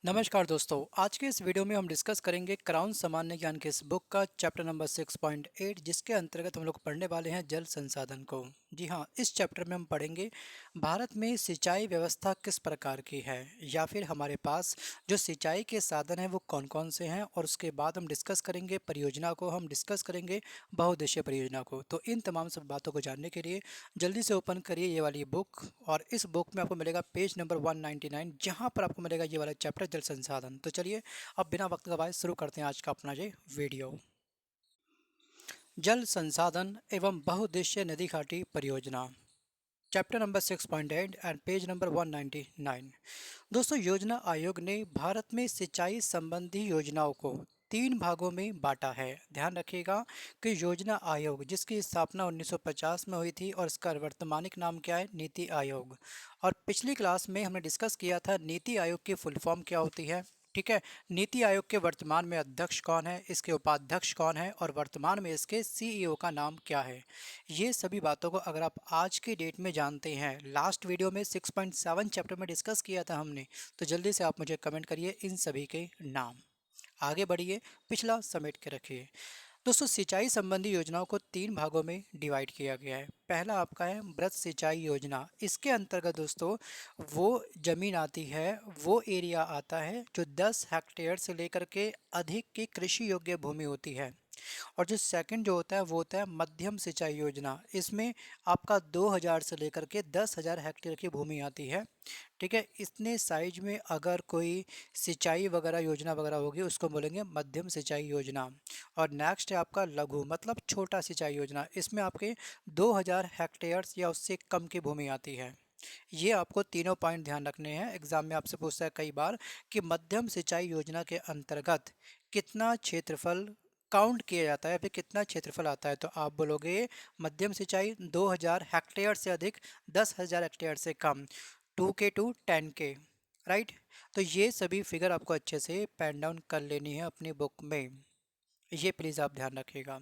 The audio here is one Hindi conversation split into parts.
नमस्कार दोस्तों, आज के इस वीडियो में हम डिस्कस करेंगे क्राउन सामान्य ज्ञान के इस बुक का चैप्टर नंबर 6.8 जिसके अंतर्गत हम लोग पढ़ने वाले हैं जल संसाधन को। जी हाँ, इस चैप्टर में हम पढ़ेंगे भारत में सिंचाई व्यवस्था किस प्रकार की है या फिर हमारे पास जो सिंचाई के साधन हैं वो कौन कौन से हैं, और उसके बाद हम डिस्कस करेंगे परियोजना को, हम डिस्कस करेंगे बहुउद्देशीय परियोजना को। तो इन तमाम सब बातों को जानने के लिए जल्दी से ओपन करिए ये वाली बुक, और इस बुक में आपको मिलेगा पेज नंबर 199 जहां पर आपको मिलेगा ये वाला चैप्टर जल संसाधन। तो चलिए अब बिना वक्त गवाए शुरू करते हैं आज का अपना ये वीडियो। जल संसाधन एवं बहुउद्देशीय नदी घाटी परियोजना, chapter number 6.8 and page number 199। दोस्तों, योजना आयोग ने भारत में सिंचाई संबंधी योजनाओं को 3 भागों में बांटा है। ध्यान रखिएगा कि योजना आयोग जिसकी स्थापना 1950 में हुई थी और इसका वर्तमानिक नाम क्या है, नीति आयोग। और पिछली क्लास में हमने डिस्कस किया था नीति आयोग की फुल फॉर्म क्या होती है। ठीक है, नीति आयोग के वर्तमान में अध्यक्ष कौन है, इसके उपाध्यक्ष कौन है, और वर्तमान में इसके सीईओ का नाम क्या है। ये सभी बातों को अगर आप आज के डेट में जानते हैं, लास्ट वीडियो में 6.7 चैप्टर में डिस्कस किया था हमने, तो जल्दी से आप मुझे कमेंट करिए इन सभी के नाम। आगे बढ़िए, पिछला समेट के रखिए। दोस्तों, सिंचाई संबंधी योजनाओं को 3 भागों में डिवाइड किया गया है। पहला आपका है मृत सिंचाई योजना। इसके अंतर्गत दोस्तों वो जमीन आती है, वो एरिया आता है जो 10 हेक्टेयर से लेकर के अधिक की कृषि योग्य भूमि होती है। और जो सेकंड जो होता है वो होता है मध्यम सिंचाई योजना। इसमें आपका 2000 से लेकर के 10,000 हेक्टेयर की भूमि आती है। ठीक है, इतने साइज में अगर कोई सिंचाई वगैरह योजना वगैरह होगी उसको बोलेंगे मध्यम सिंचाई योजना। और नेक्स्ट है आपका लघु मतलब छोटा सिंचाई योजना। इसमें आपके 2000 हेक्टेयर्स या उससे कम की भूमि आती है। ये आपको तीनों पॉइंट ध्यान रखने हैं। एग्जाम में आपसे पूछता है कई बार कि मध्यम सिंचाई योजना के अंतर्गत कितना क्षेत्रफल काउंट किया जाता है, फिर कितना क्षेत्रफल आता है। तो आप बोलोगे मध्यम सिंचाई 2000 हेक्टेयर से अधिक, 10,000 हेक्टेयर से कम, 2K टू 10K। राइट, तो ये सभी फिगर आपको अच्छे से पेन डाउन कर लेनी है अपनी बुक में। ये प्लीज़ आप ध्यान रखिएगा।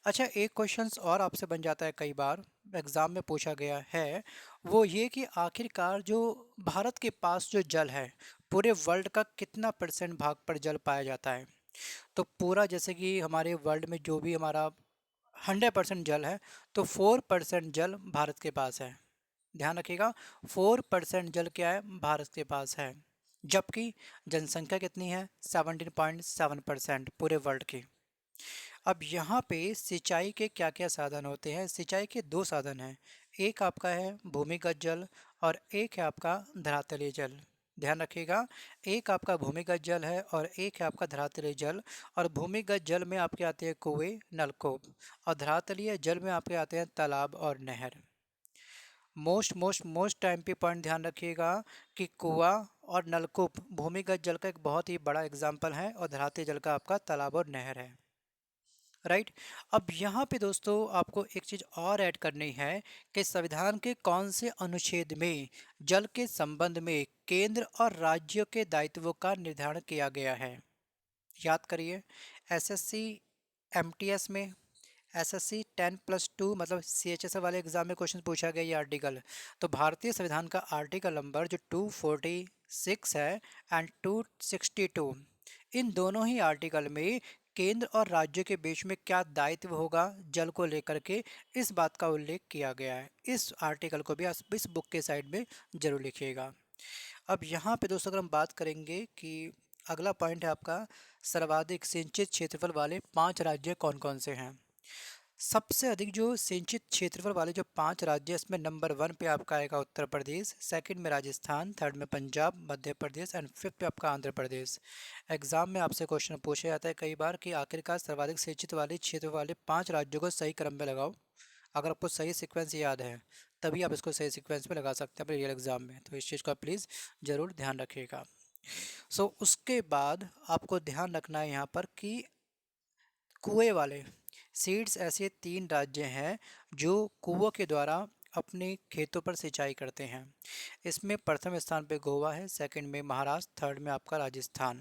अच्छा, एक क्वेश्चंस और आपसे बन जाता है, कई बार एग्ज़ाम में पूछा गया है, वो ये कि आखिरकार जो भारत के पास जो जल है, पूरे वर्ल्ड का कितना परसेंट भाग पर जल पाया जाता है। तो पूरा जैसे कि हमारे वर्ल्ड में जो भी हमारा 100% जल है, तो 4% जल भारत के पास है। ध्यान रखिएगा, 4% जल क्या है, भारत के पास है। जबकि जनसंख्या कितनी है, 17.7% पूरे वर्ल्ड की। अब यहाँ पे सिंचाई के क्या क्या साधन होते हैं। सिंचाई के दो साधन हैं, एक आपका है भूमिगत जल और एक है आपका धरातलीय जल। ध्यान रखिएगा, एक आपका भूमिगत जल है और एक है आपका धरातलीय जल। और भूमिगत जल में आपके आते हैं कुएं, नलकूप, और धरातलीय जल में आपके आते हैं तालाब और नहर। मोस्ट टाइम पे पॉइंट ध्यान रखिएगा कि कुआं और नलकूप भूमिगत जल का एक बहुत ही बड़ा एग्जाम्पल है, और धरातलीय जल का आपका तालाब और नहर है। राइट, अब यहाँ पे दोस्तों आपको एक चीज़ और ऐड करनी है कि संविधान के कौन से अनुच्छेद में जल के संबंध में केंद्र और राज्यों के दायित्वों का निर्धारण किया गया है। याद करिए, एसएससी एमटीएस में, एसएससी 10+2 मतलब सीएचएस वाले एग्जाम में क्वेश्चन पूछा गया ये आर्टिकल। तो भारतीय संविधान का आर्टिकल नंबर जो 246 है एंड 262, इन दोनों ही आर्टिकल में केंद्र और राज्य के बीच में क्या दायित्व होगा जल को लेकर के, इस बात का उल्लेख किया गया है। इस आर्टिकल को भी आप इस बुक के साइड में जरूर लिखिएगा। अब यहाँ पे दोस्तों अगर हम बात करेंगे कि अगला पॉइंट है आपका सर्वाधिक सिंचित क्षेत्रफल वाले 5 राज्य कौन कौन से हैं। सबसे अधिक जो सिंचित क्षेत्रफल वाले जो 5 राज्य, इसमें नंबर 1 पे आपका आएगा उत्तर प्रदेश, सेकंड में राजस्थान, थर्ड में पंजाब, मध्य प्रदेश एंड फिफ्थ पे आपका आंध्र प्रदेश। एग्जाम में आपसे क्वेश्चन पूछा जाता है कई बार कि आखिरकार सर्वाधिक सिंचित वाले क्षेत्र वाले 5 राज्यों को सही क्रम में लगाओ। अगर आपको सही सीक्वेंस याद है तभी आप इसको सही सीक्वेंस में लगा सकते हैं अपने रियल एग्जाम में, तो इस चीज़ का प्लीज़ ज़रूर ध्यान रखिएगा। उसके बाद आपको ध्यान रखना है यहाँ पर कि कुएं वाले सीड्स ऐसे 3 राज्य हैं जो कुओं के द्वारा अपने खेतों पर सिंचाई करते हैं। इसमें प्रथम स्थान पे गोवा है, सेकंड में महाराष्ट्र, थर्ड में आपका राजस्थान।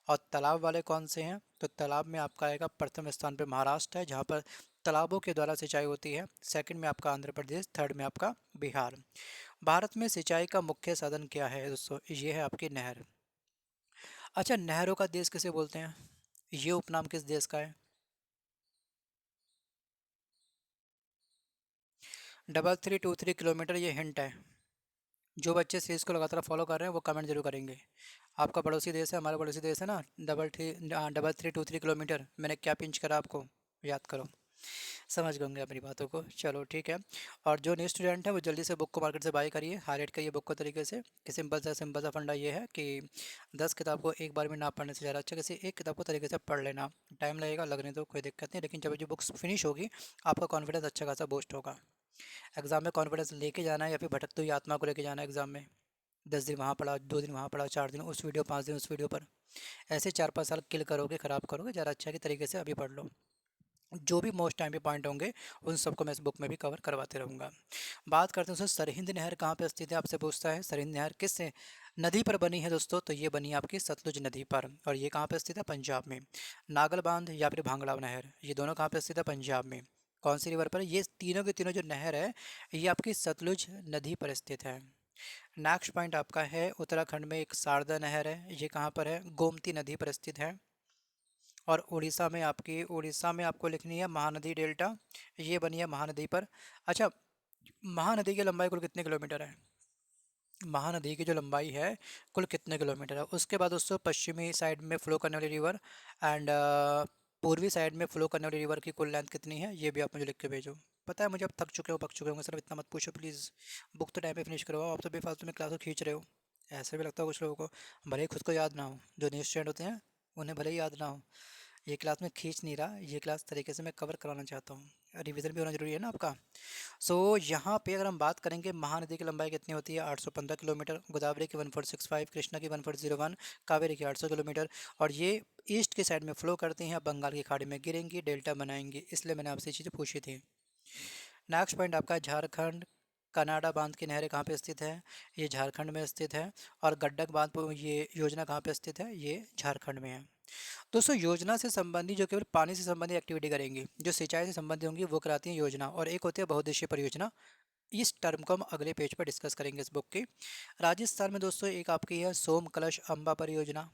और तालाब वाले कौन से हैं, तो तालाब में आपका आएगा प्रथम स्थान पे महाराष्ट्र है जहाँ पर तालाबों के द्वारा सिंचाई होती है, सेकंड में आपका आंध्र प्रदेश, थर्ड में आपका बिहार। भारत में सिंचाई का मुख्य साधन क्या है दोस्तों, ये है आपकी नहर। अच्छा, नहरों का देश किसे बोलते हैं? ये उपनाम किस देश का है? 3323 किलोमीटर, ये हिंट है। जो बच्चे सीरीज को लगातार फॉलो कर रहे हैं वो कमेंट जरूर करेंगे। आपका पड़ोसी देश है, हमारा पड़ोसी देश है ना, 3323 किलोमीटर। मैंने क्या पिंच करा आपको, याद करो। समझ गए होंगे अपनी बातों को, चलो ठीक है। और जो न्यू स्टूडेंट है वो जल्दी से बुक को मार्केट से बाय करिए, हाईलाइट करिए बुक को तरीके से कि सिंपल सा फंडा ये है कि 10 किताब को एक बार में ना पढ़ने से ज़्यादा अच्छा किसी एक किताब को तरीके से पढ़ लेना। टाइम लगेगा, लगने तो कोई दिक्कत नहीं, लेकिन जब जो बुक्स फिनिश होगी आपका कॉन्फिडेंस अच्छा खासा बूस्ट होगा। एग्जाम में कॉन्फिडेंस लेके जाना है या फिर भटकती हुई आत्मा को लेके जाना है एग्जाम में। 10 दिन वहाँ पढ़ा, 2 दिन वहाँ पढ़ा, 4 दिन उस वीडियो, 5 दिन उस वीडियो पर, ऐसे 4-5 साल किल करोगे, ख़राब करोगे। ज़रा अच्छा की तरीके से अभी पढ़ लो। जो भी मोस्ट टाइम पे पॉइंट होंगे उन सबको मैं इस बुक में भी कवर करवाते रहूँगा। बात करते हैं दोस्तों, सरहिंद नहर कहाँ पे स्थित है, आपसे पूछता है। सरहिंद नहर किस नदी पर बनी है दोस्तों? तो ये बनी है आपकी सतलुज नदी पर, और ये कहाँ पे स्थित है? पंजाब में। नागल बांध या फिर भांगड़ा नहर, ये दोनों कहाँ पे स्थित है? पंजाब में। कौन सी रिवर पर? ये तीनों के तीनों जो नहर है ये आपकी सतलुज नदी पर स्थित है। नेक्स्ट पॉइंट आपका है, उत्तराखंड में एक शारदा नहर है, ये कहाँ पर है? गोमती नदी पर स्थित है। और उड़ीसा में आपको लिखनी है महानदी डेल्टा, ये बनी है महानदी पर। अच्छा, महानदी की लंबाई कुल कितने किलोमीटर है? महानदी की जो लंबाई है कुल कितने किलोमीटर है? उसके बाद दोस्तों, पश्चिमी साइड में फ्लो करने वाली रिवर एंड पूर्वी साइड में फ्लो करने वाली रिवर की कुल लेंथ कितनी है, ये भी आप मुझे लिख के भेजो। पता है मुझे, अब थक चुके हो, पक चुके होंगे सर, इतना मत पूछो प्लीज़। बुक तो टाइम पे फिनिश करवाओ, आप तो बेफालतू में क्लास को खींच रहे हो। ऐसे भी लगता है कुछ लोगों को, भले ही खुद को याद ना हो, जो न्यूज़ स्टूडेंट होते हैं उन्हें भले ही याद ना हो। ये क्लास में खींच नहीं रहा, ये क्लास तरीके से मैं कवर कराना चाहता हूँ, रिवीजन भी होना जरूरी है ना आपका। सो यहाँ पे अगर हम बात करेंगे, महानदी की लंबाई कितनी होती है? 815 किलोमीटर। गोदावरी की 1465, कृष्णा की 1401, कावेरी की 800 किलोमीटर। और ये ईस्ट के साइड में फ्लो करती हैं, बंगाल की खाड़ी में गिरेंगी, डेल्टा बनाएंगी, इसलिए मैंने आपसे चीज़ें पूछी थी। नेक्स्ट पॉइंट आपका है झारखंड कनाडा बांध की नहरें कहाँ पे स्थित है? ये झारखंड में स्थित है। और गंडक बांध ये योजना कहाँ पे स्थित है? ये झारखंड में है। दोस्तों, योजना से संबंधी जो केवल पानी से संबंधित एक्टिविटी करेंगी, जो सिंचाई से संबंधित होंगी वो कराती है योजना, और एक होती है बहुउद्देशीय परियोजना। इस टर्म को हम अगले पेज पर डिस्कस करेंगे इस बुक की। राजस्थान में दोस्तों एक आपकी है सोम कलश अम्बा परियोजना,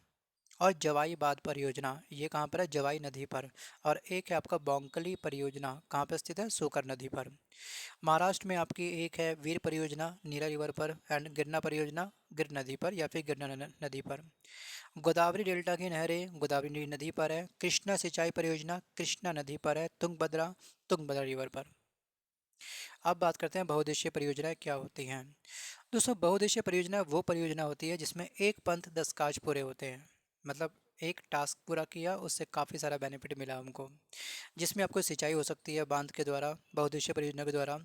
और जवाई बाद परियोजना, ये कहाँ पर है? जवाई नदी पर। और एक है आपका बोंकली परियोजना, कहाँ पर स्थित है? सोकर नदी पर। महाराष्ट्र में आपकी एक है वीर परियोजना, नीला रिवर पर, एंड गिरना परियोजना, गिर नदी पर या फिर गिरना नदी पर। गोदावरी डेल्टा की नहरें गोदावरी नदी पर है। कृष्णा सिंचाई परियोजना कृष्णा नदी पर है। तुंगभद्रा रिवर पर। अब बात करते हैं बहुउद्देशीय परियोजनाएं क्या होती हैं। दोस्तों, बहुउद्देशीय परियोजना वो परियोजना होती है जिसमें एक पंथ 10 काज पूरे होते हैं। मतलब एक टास्क पूरा किया, उससे काफ़ी सारा बेनिफिट मिला हमको। जिसमें आपको सिंचाई हो सकती है बांध के द्वारा, बहुउद्देशीय परियोजना के द्वारा।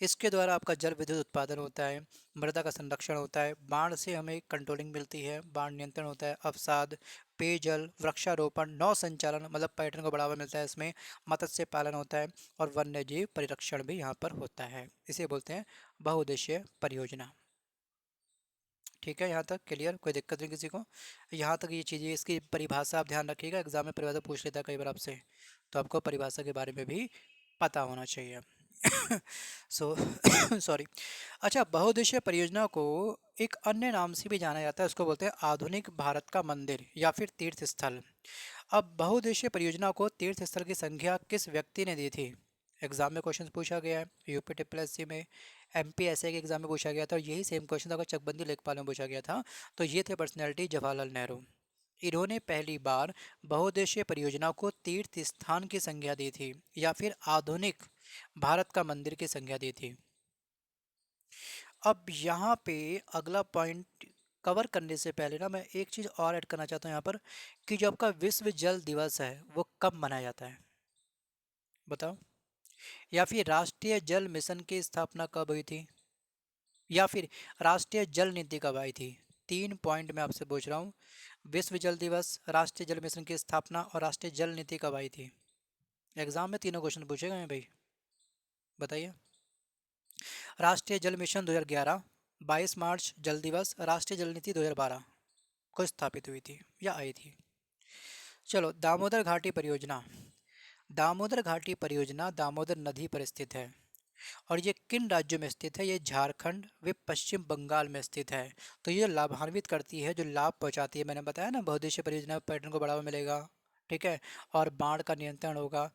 इसके द्वारा आपका जल विद्युत उत्पादन होता है, मृदा का संरक्षण होता है, बाढ़ से हमें कंट्रोलिंग मिलती है, बाढ़ नियंत्रण होता है, अवसाद, पेयजल, वृक्षारोपण, नौ संचालन मतलब पर्यटन को बढ़ावा मिलता है इसमें, मत्स्य पालन होता है, और वन्य जीव परिरक्षण भी यहाँ पर होता है। इसे बोलते हैं बहुउद्देशीय परियोजना। ठीक है, यहाँ तक क्लियर? कोई दिक्कत नहीं किसी को? यहाँ तक ये चीज़ें, इसकी परिभाषा आप ध्यान रखिएगा, एग्जाम में परिभाषा पूछ लेता है कई बार आपसे, तो आपको परिभाषा के बारे में भी पता होना चाहिए। So sorry. अच्छा, बहुउद्देशीय परियोजना को एक अन्य नाम से भी जाना जाता है, उसको बोलते हैं आधुनिक भारत का मंदिर या फिर तीर्थ स्थल। अब बहुउद्देशीय परियोजना को तीर्थ स्थल की संख्या किस व्यक्ति ने दी थी? एग्जाम में क्वेश्चन पूछा गया है, यूपी ट्रिपल एस सी में, एमपीएसए के एग्जाम में पूछा गया था, और यही सेम क्वेश्चन अगर चकबंदी लेखपाल में पूछा गया था। तो ये थे पर्सनैलिटी जवाहरलाल नेहरू। इन्होंने पहली बार बहुउद्देशीय परियोजना को तीर्थ स्थान की संज्ञा दी थी या फिर आधुनिक भारत का मंदिर की संज्ञा दी थी। अब यहाँ पे अगला पॉइंट कवर करने से पहले ना मैं एक चीज़ और ऐड करना चाहता हूँ यहाँ पर, कि जो आपका विश्व जल दिवस है वो कब मनाया जाता है? बताओ। या फिर राष्ट्रीय जल मिशन की स्थापना कब हुई थी? या फिर राष्ट्रीय जल नीति कब आई थी? 3 पॉइंट मैं आपसे पूछ रहा हूँ। विश्व जल दिवस, राष्ट्रीय जल मिशन की स्थापना, और राष्ट्रीय जल नीति कब आई थी? एग्जाम में तीनों क्वेश्चन पूछे गए हैं भाई, बताइए। राष्ट्रीय जल मिशन 2011, 22 मार्च जल दिवस, राष्ट्रीय जल नीति 2012 को स्थापित हुई थी या आई थी। चलो, दामोदर घाटी परियोजना। दामोदर घाटी परियोजना दामोदर नदी पर स्थित है। और ये किन राज्यों में स्थित है? ये झारखंड व पश्चिम बंगाल में स्थित है। तो ये लाभान्वित करती है, जो लाभ पहुंचाती है, मैंने बताया ना बहुउद्देशीय परियोजना पर्यटन को बढ़ावा मिलेगा, ठीक है, और बाढ़ का नियंत्रण होगा।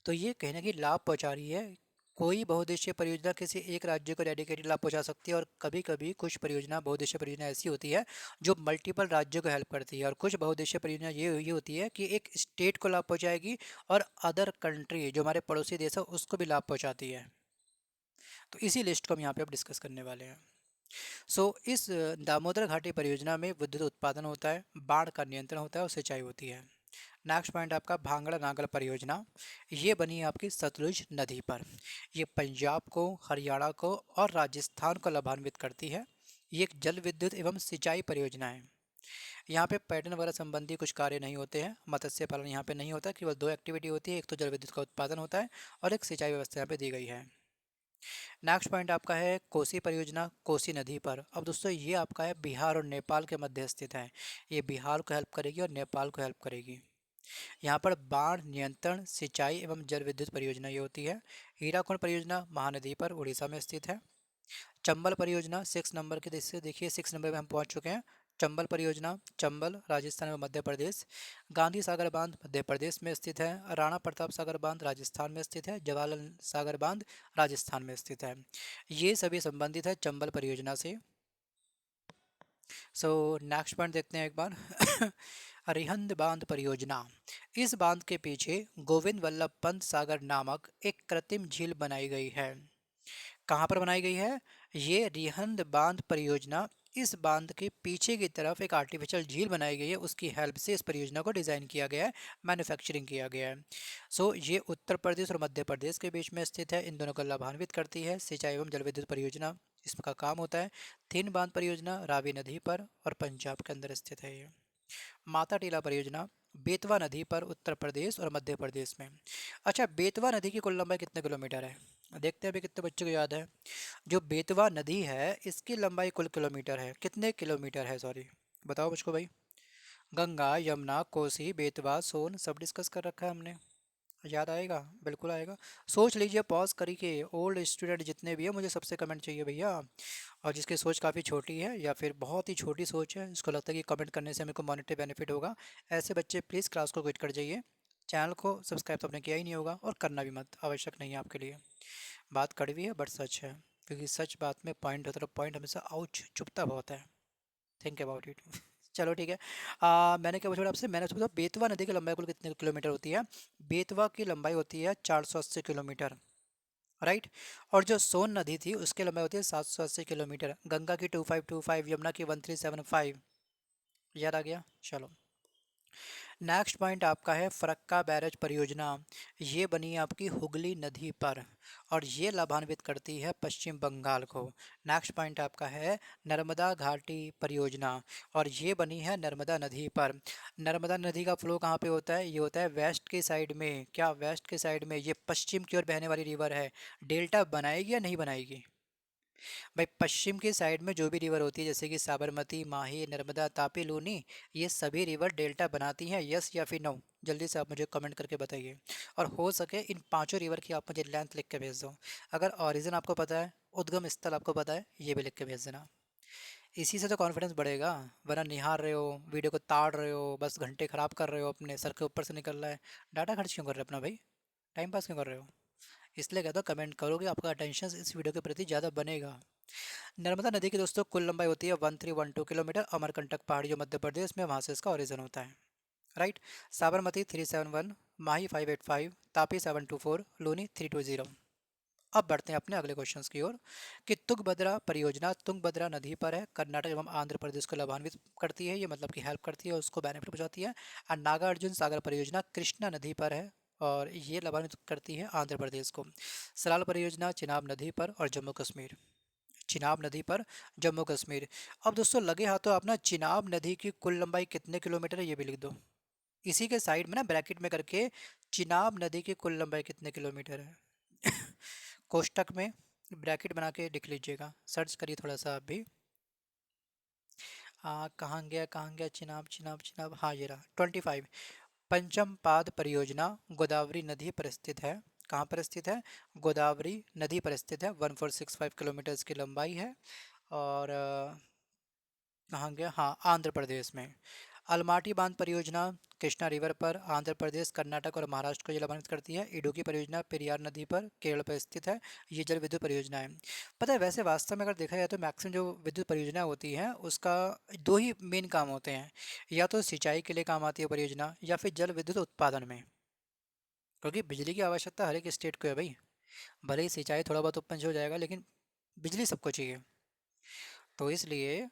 तो ये कहीं ना कहीं लाभ पहुंचा रही है। कोई बहुउद्देशीय परियोजना किसी एक राज्य को डेडिकेटेड लाभ पहुंचा सकती है, और कभी कभी कुछ परियोजना बहुउद्देशीय परियोजना ऐसी होती है जो मल्टीपल राज्यों को हेल्प करती है, और कुछ बहुउद्देशीय परियोजना ये होती है कि एक स्टेट को लाभ पहुंचाएगी और अदर कंट्री जो हमारे पड़ोसी देश है उसको भी लाभ पहुंचाती है। तो इसी लिस्ट को हम यहाँ पे अब डिस्कस करने वाले हैं। इस दामोदर घाटी परियोजना में विद्युत उत्पादन होता है, बाढ़ का नियंत्रण होता है और सिंचाई होती है। नेक्स्ट पॉइंट आपका भांगड़ा नागल परियोजना। ये बनी है आपकी सतलुज नदी पर। ये पंजाब को, हरियाणा को और राजस्थान को लाभान्वित करती है। ये एक जल विद्युत एवं सिंचाई परियोजना है। यहाँ पे पर्यटन वगैरह संबंधी कुछ कार्य नहीं होते हैं, मत्स्य पालन यहाँ पे नहीं होता, केवल दो एक्टिविटी होती है, एक तो जल विद्युत का उत्पादन होता है और एक सिंचाई व्यवस्था यहाँ पे दी गई है। नेक्स्ट पॉइंट आपका है कोसी परियोजना, कोसी नदी पर। अब दोस्तों ये आपका है बिहार और नेपाल के मध्य स्थित है। ये बिहार को हेल्प करेगी और नेपाल को हेल्प करेगी। यहाँ पर बाढ़ नियंत्रण, सिंचाई एवं जल विद्युत परियोजना ये होती है। हीराकुंड परियोजना महानदी पर उड़ीसा में स्थित है। चंबल परियोजना 6 नंबर के दृष्टि से देखिए, 6 नंबर में हम पहुंच चुके हैं। चंबल परियोजना, चंबल राजस्थान में मध्य प्रदेश। गांधी सागर बांध मध्य प्रदेश में स्थित है। राणा प्रताप सागर बांध राजस्थान में स्थित है। जवाहरलाल सागर बांध राजस्थान में स्थित है। ये सभी संबंधित है चंबल परियोजना से। नेक्स्ट पॉइंट देखते हैं एक बार। अरिहंत बांध परियोजना। इस बांध के पीछे गोविंद वल्लभ पंत सागर नामक एक कृत्रिम झील बनाई गई है। कहाँ पर बनाई गई है? ये रिहंद बांध परियोजना, इस बांध के पीछे की तरफ एक आर्टिफिशियल झील बनाई गई है, उसकी हेल्प से इस परियोजना को डिज़ाइन किया गया है, मैन्युफैक्चरिंग किया गया है। ये उत्तर प्रदेश और मध्य प्रदेश के बीच में स्थित है। इन दोनों को लाभान्वित करती है। सिंचाई एवं जल विद्युत परियोजना इसका काम होता है। थिन बांध परियोजना रावी नदी पर और पंजाब के अंदर स्थित है ये। माता टीला परियोजना बेतवा नदी पर, उत्तर प्रदेश और मध्य प्रदेश में। अच्छा, बेतवा नदी की कुल लंबाई कितने किलोमीटर है? देखते हैं अभी कितने बच्चों को याद है। जो बेतवा नदी है इसकी लंबाई कुल किलोमीटर है, कितने किलोमीटर है, सॉरी बताओ मुझको भाई। गंगा, यमुना, कोसी, बेतवा, सोन सब डिस्कस कर रखा है हमने। याद आएगा? बिल्कुल आएगा। सोच लीजिए पॉज करके, ओल्ड स्टूडेंट जितने भी हैं मुझे सबसे कमेंट चाहिए भैया। और जिसकी सोच काफ़ी छोटी है या फिर बहुत ही छोटी सोच है, इसको लगता है कि कमेंट करने से मेरे को मॉनेटरी बेनिफिट होगा, ऐसे बच्चे प्लीज़ क्लास को क्विट कर जाइए। चैनल को सब्सक्राइब तो आपने किया ही नहीं होगा और करना भी मत, आवश्यक नहीं है आपके लिए। बात कड़वी है बट सच है, क्योंकि सच बात में पॉइंट होता है, पॉइंट हमेशा आउच चुभता बहुत है। Think about it. चलो ठीक है। मैंने क्या पूछा आपसे? मैंने पूछा बेतवा नदी की लंबाई कुल कितने किलोमीटर होती है? बेतवा की लंबाई होती है 480 किलोमीटर, राइट। और जो सोन नदी थी उसकी लंबाई होती है 780 किलोमीटर। गंगा की 2525, यमुना की 1375। याद आ गया? चलो नेक्स्ट पॉइंट आपका है फरक्का बैरेज परियोजना। ये बनी है आपकी हुगली नदी पर और ये लाभान्वित करती है पश्चिम बंगाल को। नेक्स्ट पॉइंट आपका है नर्मदा घाटी परियोजना और ये बनी है नर्मदा नदी पर। नर्मदा नदी का फ्लो कहाँ पे होता है? ये होता है वेस्ट की साइड में। क्या वेस्ट की साइड में? ये पश्चिम की ओर बहने वाली रिवर है। डेल्टा बनाएगी या नहीं बनाएगी? भाई पश्चिम की साइड में जो भी रिवर होती है जैसे कि साबरमती, माही, नर्मदा, तापी, लूनी, ये सभी रिवर डेल्टा बनाती हैं, यस या फिर नो? जल्दी से आप मुझे कमेंट करके बताइए। और हो सके इन पांचों रिवर की आप मुझे लेंथ लिख के भेज दो। अगर ओरिजिन आपको पता है, उद्गम स्थल आपको पता है, ये भी लिख के भेज देना। इसी से तो कॉन्फिडेंस बढ़ेगा। वरना निहार रहे हो, वीडियो को ताड़ रहे हो, बस घंटे खराब कर रहे हो, अपने सर के ऊपर से निकल रहा है। डाटा खर्च क्यों कर रहे हो अपना भाई? टाइम पास क्यों कर रहे हो? इसलिए कहता हूँ कमेंट करोगे आपका अटेंशन इस वीडियो के प्रति ज़्यादा बनेगा। नर्मदा नदी की दोस्तों कुल लंबाई होती है 1312 किलोमीटर। अमरकंटक पहाड़ी जो मध्य प्रदेश में, वहाँ से इसका ओरिजिन होता है, राइट। साबरमती 371, माही 585, तापी 724, लूनी 320। अब बढ़ते हैं अपने अगले क्वेश्चंस की ओर कि तुंगभद्रा परियोजना तुंगभद्रा नदी पर है, कर्नाटक एवं आंध्र प्रदेश को लाभान्वित करती है, ये मतलब कि हेल्प करती है, उसको बेनिफिट पहुंचाती है। और नागार्जुन सागर परियोजना कृष्णा नदी पर है और ये लाभान्वित करती है आंध्र प्रदेश को। सलाल परियोजना चिनाब नदी पर और जम्मू कश्मीर, चिनाब नदी पर, जम्मू कश्मीर। अब दोस्तों लगे हाथों आप ना चिनाब नदी की कुल लंबाई कितने किलोमीटर है ये भी लिख दो। इसी के साइड में ना ब्रैकेट में करके चिनाब नदी की कुल लंबाई कितने किलोमीटर है कोष्टक में ब्रैकेट बना के लिख लीजिएगा, सर्च करिए थोड़ा सा आप भी। कहाँ गया चिनाब चिनाब चिनाब, हाँ ये रहा 25। पंचम पाद परियोजना गोदावरी नदी पर स्थित है। कहाँ पर स्थित है? गोदावरी नदी पर स्थित है। 1465 किलोमीटर की लंबाई है। और कहाँ गया? हाँ, आंध्र प्रदेश में। अलमाटी बांध परियोजना कृष्णा रिवर पर आंध्र प्रदेश, कर्नाटक और महाराष्ट्र को जलाभारित करती है। इडुक्की परियोजना पेरियार नदी पर केरल पर स्थित है। ये जल विद्युत परियोजना है। पता है, वैसे वास्तव में अगर देखा जाए तो मैक्सिमम जो विद्युत परियोजना होती है उसका दो ही मेन काम होते हैं। या तो सिंचाई के लिए काम आती है परियोजना, या फिर जल विद्युत उत्पादन में। क्योंकि बिजली की आवश्यकता हर एक स्टेट को है भाई। भले ही सिंचाई थोड़ा बहुत उपज हो जाएगा, लेकिन बिजली सबको चाहिए। तो इसलिए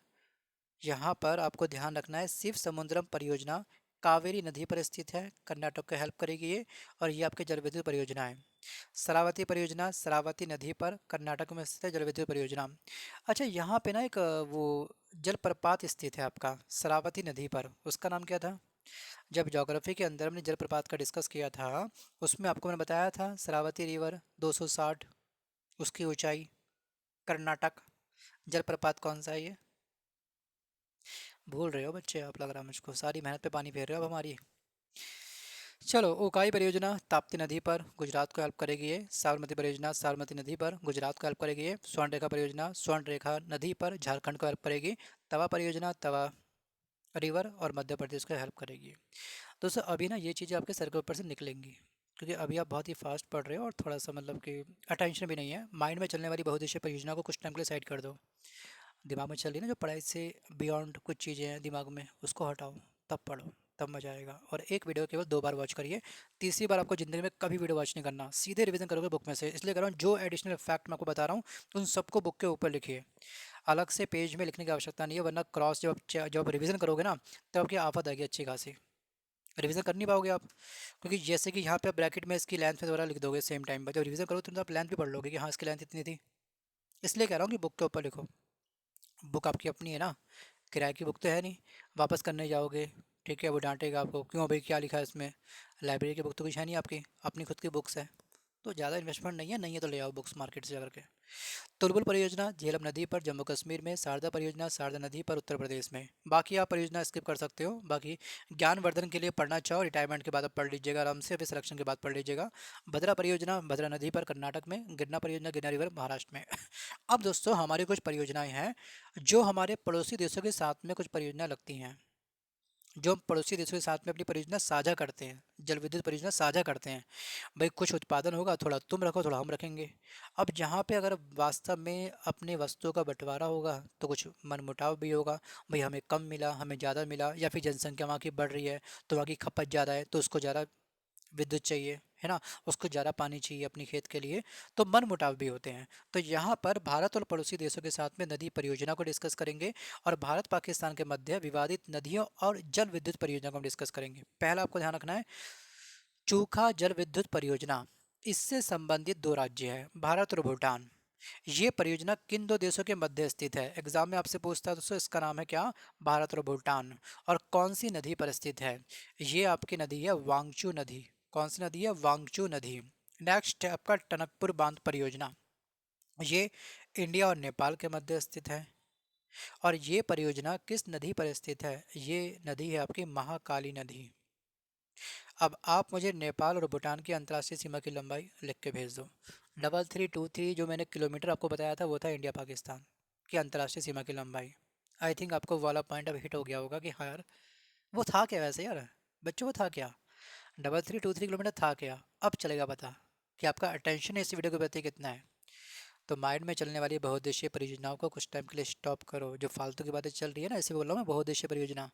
यहाँ पर आपको ध्यान रखना है, शिव समुद्रम परियोजना कावेरी नदी पर स्थित है, कर्नाटक को हेल्प करेगी ये। और ये आपके जल विद्युत परियोजना है। शरावती परियोजना शरावती नदी पर कर्नाटक में स्थित है, जल विद्युत परियोजना। अच्छा, यहाँ पे ना एक वो जलप्रपात स्थित है आपका शरावती नदी पर, उसका नाम क्या था? जब ज्योग्राफी के अंदर हमने जलप्रपात का डिस्कस किया था, उसमें आपको मैंने बताया था शरावती रिवर 260 उसकी ऊंचाई, कर्नाटक। जलप्रपात कौन सा है ये? भूल रहे हो बच्चे आप, लग रहा है मुझको। सारी मेहनत पे पानी फेर रहे हो अब हमारी। चलो, उकाई परियोजना ताप्ती नदी पर गुजरात को हेल्प करेगी ये। साबरमती परियोजना साबरमती नदी पर गुजरात को हेल्प करेगी ये। स्वर्ण रेखा परियोजना स्वर्ण रेखा नदी पर झारखंड को हेल्प करेगी। तवा परियोजना तवा रिवर और मध्य प्रदेश को हेल्प करेगी। दोस्तों, अभी ना ये चीज़ें आपके सर के ऊपर से निकलेंगी, क्योंकि अभी आप बहुत ही फास्ट पढ़ रहे हो और थोड़ा सा मतलब कि अटेंशन भी नहीं है। माइंड में चलने वाली बहुउद्देशीय परियोजना को कुछ टाइम के लिए साइड कर दो। दिमाग में चल रही है ना जो पढ़ाई से बियॉन्ड कुछ चीज़ें हैं दिमाग में, उसको हटाओ, तब पढ़ो, तब मजा आएगा। और एक वीडियो केवल 2 बार वॉच करिए। तीसरी बार आपको ज़िंदगी में कभी वीडियो वॉच नहीं करना, सीधे रिवीजन करोगे बुक में से। इसलिए कर रहा हूँ, जो एडिशनल फैक्ट मैं आपको बता रहा हूँ उन सबको बुक के ऊपर लिखिए। अलग से पेज में लिखने की आवश्यकता नहीं है, वरना क्रॉस जब आप रिवीजन करोगे ना, तब आपकी आफत आएगी अच्छी खासी। रिवीजन कर नहीं पाओगे आप, क्योंकि जैसे कि यहाँ पे ब्रैकेट में इसकी लेंथ में दोबारा लिख दोगे सेम टाइम पर, जब रिवीजन करोगे तो आप लेंथ भी पढ़ लोगे कि हाँ इसकी लेंथ इतनी थी। इसलिए कह रहा हूँ कि बुक के ऊपर लिखो। बुक आपकी अपनी है ना, किराए की बुक तो है नहीं। वापस करने जाओगे, ठीक है, वो डांटेगा आपको, क्यों भाई क्या लिखा है इसमें। लाइब्रेरी की बुक तो कुछ है नहीं आपकी, अपनी खुद की बुक्स है। तो ज़्यादा इन्वेस्टमेंट नहीं है, नहीं है तो ले आओ बुक्स मार्केट से जाकर के। तुलबुल परियोजना झेलम नदी पर जम्मू कश्मीर में, शारदा परियोजना शारदा नदी पर उत्तर प्रदेश में। बाकी आप परियोजना स्किप कर सकते हो। बाकी ज्ञानवर्धन के लिए पढ़ना चाहो, रिटायरमेंट के बाद आप पढ़ लीजिएगा आराम से, फिर सिलेक्शन के बाद पढ़ लीजिएगा। भद्रा परियोजना भद्रा नदी पर कर्नाटक में, गिरना परियोजना गिरना रिवर महाराष्ट्र में। अब दोस्तों, हमारी कुछ परियोजनाएं हैं जो हमारे पड़ोसी देशों के साथ में कुछ परियोजना लगती हैं, जो हम पड़ोसी देशों के साथ में अपनी परियोजना साझा करते हैं, जल विद्युत परियोजना साझा करते हैं। भाई कुछ उत्पादन होगा, थोड़ा तुम रखो थोड़ा हम रखेंगे। अब जहाँ पे अगर वास्तव में अपने वस्तुओं का बंटवारा होगा तो कुछ मनमुटाव भी होगा। भाई हमें कम मिला, हमें ज़्यादा मिला, या फिर जनसंख्या वहाँ की बढ़ रही है तो वहाँ की खपत ज़्यादा है तो उसको ज़्यादा विद्युत चाहिए, है ना, उसको ज़्यादा पानी चाहिए अपनी खेत के लिए। तो मन मुटाव भी होते हैं। तो यहाँ पर भारत और पड़ोसी देशों के साथ में नदी परियोजना को डिस्कस करेंगे, और भारत पाकिस्तान के मध्य विवादित नदियों और जल विद्युत परियोजना को हम डिस्कस करेंगे। पहला आपको ध्यान रखना है, चूखा जल विद्युत परियोजना। इससे संबंधित 2 राज्य हैं, भारत और भूटान। ये परियोजना किन 2 देशों के मध्य स्थित है? एग्जाम में आपसे पूछता है दोस्तों, इसका नाम है क्या? भारत और भूटान। और कौन सी नदी पर स्थित है? ये आपकी नदी है वांगचू नदी। कौन सी नदी है? वांगचू नदी। नेक्स्ट है आपका टनकपुर बांध परियोजना। ये इंडिया और नेपाल के मध्य स्थित है। और ये परियोजना किस नदी पर स्थित है? ये नदी है आपकी महाकाली नदी। अब आप मुझे नेपाल और भूटान की अंतर्राष्ट्रीय सीमा की लंबाई लिख के भेज दो। 3323 जो मैंने किलोमीटर आपको बताया था वो था इंडिया पाकिस्तान की अंतर्राष्ट्रीय सीमा की लंबाई। आई थिंक आपको वो वाला पॉइंट अब हिट हो गया होगा कि हाँ यार, वो था क्या वैसे यार, बच्चों वो था क्या? 3323 किलोमीटर था क्या? अब चलेगा पता कि आपका अटेंशन इस वीडियो के प्रति कितना है। तो माइंड में चलने वाली बहुउद्देशीय परियोजनाओं को कुछ टाइम के लिए स्टॉप करो। जो फालतू की बातें चल रही है ना, इसे बोल रहा हूँ मैं बहुउद्देशीय परियोजना।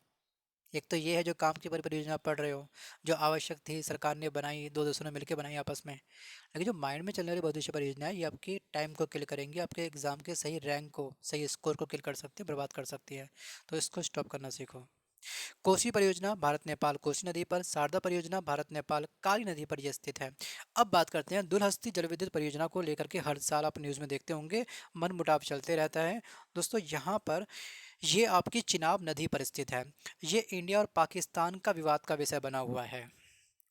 एक तो ये है जो काम की परियोजना आप पढ़ रहे हो, जो आवश्यक थी, सरकार ने बनाई, 2 देशों ने मिलकर बनाई आपस में। लेकिन जो माइंड में चलने वाली बहुउद्देशीय परियोजना है, ये आपके टाइम को किल करेंगी, आपके एग्जाम के सही रैंक को, सही स्कोर को किल कर सकती है, बर्बाद कर सकती है। तो इसको स्टॉप करना सीखो। कोसी परियोजना भारत नेपाल कोसी नदी पर, शारदा परियोजना भारत नेपाल काली नदी पर यह स्थित है। अब बात करते हैं दुलहस्ती जल विद्युत परियोजना को लेकर के। हर साल आप न्यूज़ में देखते होंगे, मन मुटाव चलते रहता है। दोस्तों, यहाँ पर ये आपकी चिनाब नदी पर स्थित है। ये इंडिया और पाकिस्तान का विवाद का विषय बना हुआ है।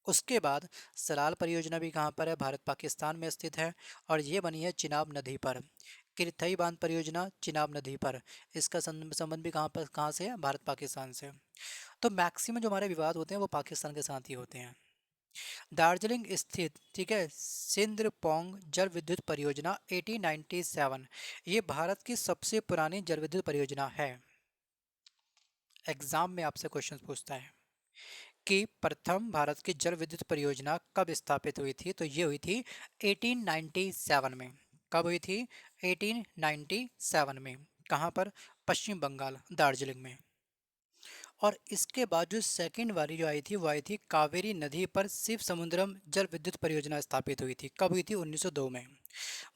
उसके बाद सलाल परियोजना भी कहाँ पर है? भारत पाकिस्तान में स्थित है, और ये बनी है चिनाब नदी पर। किरथई बांध परियोजना चिनाब नदी पर, इसका संबंध भी कहाँ से है? भारत पाकिस्तान से। तो मैक्सिमम जो हमारे विवाद होते हैं वो पाकिस्तान के साथ ही होते हैं। दार्जिलिंग स्थित, ठीक है, सिंद्रपोंग जल विद्युत परियोजना 1897, ये भारत की सबसे पुरानी जल विद्युत परियोजना है। एग्जाम में आपसे क्वेश्चन पूछता है कि प्रथम भारत की जल विद्युत परियोजना कब स्थापित हुई थी, तो ये हुई थी 1897 में। कब हुई थी? 1897 में। कहाँ पर? पश्चिम बंगाल, दार्जिलिंग में। और इसके बाद जो सेकंड वाली जो आई थी वो आई थी कावेरी नदी पर शिव समुद्रम जल विद्युत परियोजना स्थापित हुई थी। कब हुई थी? 1902 में।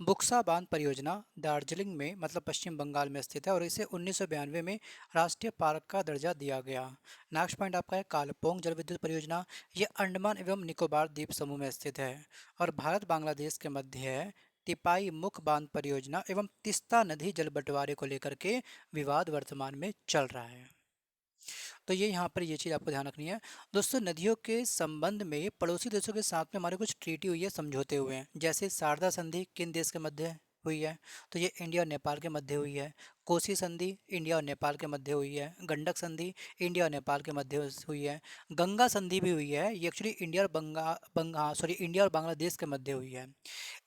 बुक्सा बांध परियोजना दार्जिलिंग में, मतलब पश्चिम बंगाल में स्थित है, और इसे 1992 में राष्ट्रीय पार्क का दर्जा दिया गया। नेक्स्ट पॉइंट आपका है कालपोंग जल विद्युत परियोजना। ये अंडमान एवं निकोबार द्वीप समूह में स्थित है और भारत बांग्लादेश के मध्य है। तिपाई मुख बांध परियोजना एवं तिस्ता नदी जल बंटवारे को लेकर के विवाद वर्तमान में चल रहा है। तो ये यहाँ पर ये चीज़ आपको ध्यान रखनी है। दोस्तों, नदियों के संबंध में पड़ोसी देशों के साथ में हमारे कुछ ट्रीटी हुई है, समझौते हुए हैं। जैसे शारदा संधि किन देश के मध्य हुई है? तो ये इंडिया और नेपाल के मध्य हुई है। कोसी संधि इंडिया और नेपाल के मध्य हुई है। गंडक संधि इंडिया और नेपाल के मध्य हुई है। गंगा संधि भी हुई है, ये एक्चुअली इंडिया और इंडिया और बांग्लादेश के मध्य हुई है।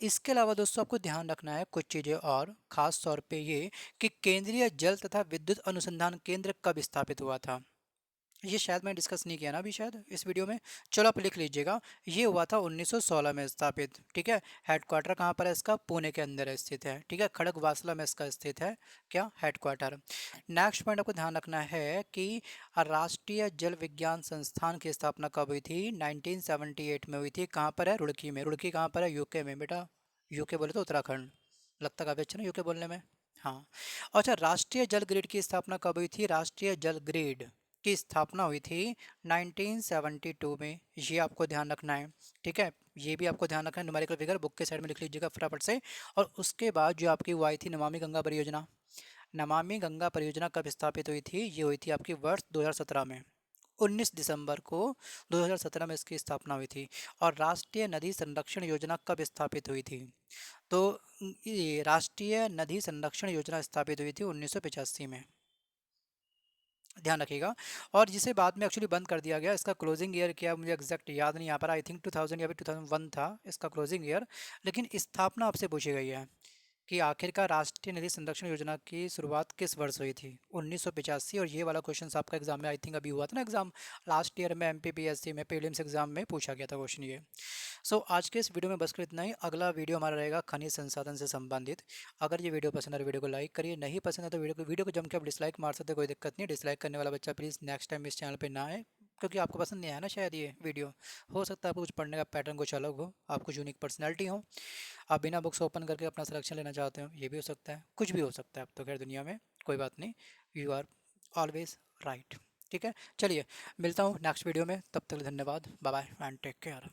इसके अलावा दोस्तों आपको ध्यान रखना है कुछ चीज़ें और, खास तौर पे ये कि केंद्रीय जल तथा विद्युत अनुसंधान केंद्र कब स्थापित हुआ था। ये शायद मैं डिस्कस नहीं किया ना अभी शायद इस वीडियो में। चलो आप लिख लीजिएगा, ये हुआ था 1916 में स्थापित। ठीक है, हेडक्वार्टर कहाँ पर है इसका? पुणे के अंदर स्थित है। ठीक है, खड़गवासला में इसका स्थित है क्या? हेडक्वार्टर। नेक्स्ट पॉइंट आपको ध्यान रखना है कि राष्ट्रीय जल विज्ञान संस्थान की स्थापना कब हुई थी? 1978 में हुई थी। कहाँ पर है? रुड़की में। रुड़की कहाँ पर है? यूके में बेटा। यूके बोले तो उत्तराखंड, लगता काफी अच्छा ना यूके बोलने में। हाँ। अच्छा, राष्ट्रीय जल ग्रिड की स्थापना कब हुई थी? राष्ट्रीय जल ग्रिड की स्थापना हुई थी 1972 में। ये आपको ध्यान रखना है। ठीक है, ये भी आपको ध्यान रखना है। न्यूमेरिकल फिगर बुक के साइड में लिख लीजिएगा फटाफट से। और उसके बाद जो आपकी वो आई थी नमामि गंगा परियोजना। नमामि गंगा परियोजना कब स्थापित हुई थी? ये हुई थी आपकी वर्ष 2017 में। 19 दिसंबर को 2017 में इसकी स्थापना हुई थी। और राष्ट्रीय नदी संरक्षण योजना कब स्थापित हुई थी? तो ये राष्ट्रीय नदी संरक्षण योजना स्थापित हुई थी 1985 में। ध्यान रखिएगा। और जिसे बाद में एक्चुअली बंद कर दिया गया, इसका क्लोजिंग ईयर क्या मुझे एग्जैक्ट याद नहीं आ पा रहा। आई थिंक 2000 या फिर 2001 था इसका क्लोजिंग ईयर। लेकिन स्थापना आपसे पूछी गई है कि आखिरकार राष्ट्रीय नदी संरक्षण योजना की शुरुआत किस वर्ष हुई थी? 1985। और ये वाला क्वेश्चन आपका एग्जाम में आई थिंक अभी हुआ था ना एग्जाम, लास्ट ईयर में एमपीपीएससी में प्रीलिम्स एग्जाम में पूछा गया था क्वेश्चन ये। सो आज के इस वीडियो में बस कर इतना ही। अगला वीडियो हमारा रहेगा खनिज संसाधन से संबंधित। अगर ये वीडियो पसंद है तो वीडियो को लाइक करिए, नहीं पसंद है तो वीडियो को जम के आप डिसलाइक मार सकते हैं, कोई दिक्कत नहीं। डिसलाइक करने वाला बच्चा प्लीज़ नेक्स्ट टाइम इस चैनल पर ना आए, क्योंकि आपको पसंद नहीं आया ना शायद ये वीडियो। हो सकता है आपको कुछ पढ़ने का पैटर्न कुछ अलग हो, आप कुछ यूनिक पर्सनैलिटी हो, आप बिना बुक्स ओपन करके अपना सिलेक्शन लेना चाहते हो, ये भी हो सकता है। कुछ भी हो सकता है अब तो खैर दुनिया में, कोई बात नहीं। You are always right. ठीक है, चलिए मिलता हूँ नेक्स्ट वीडियो में, तब तक धन्यवाद, bye bye and take care.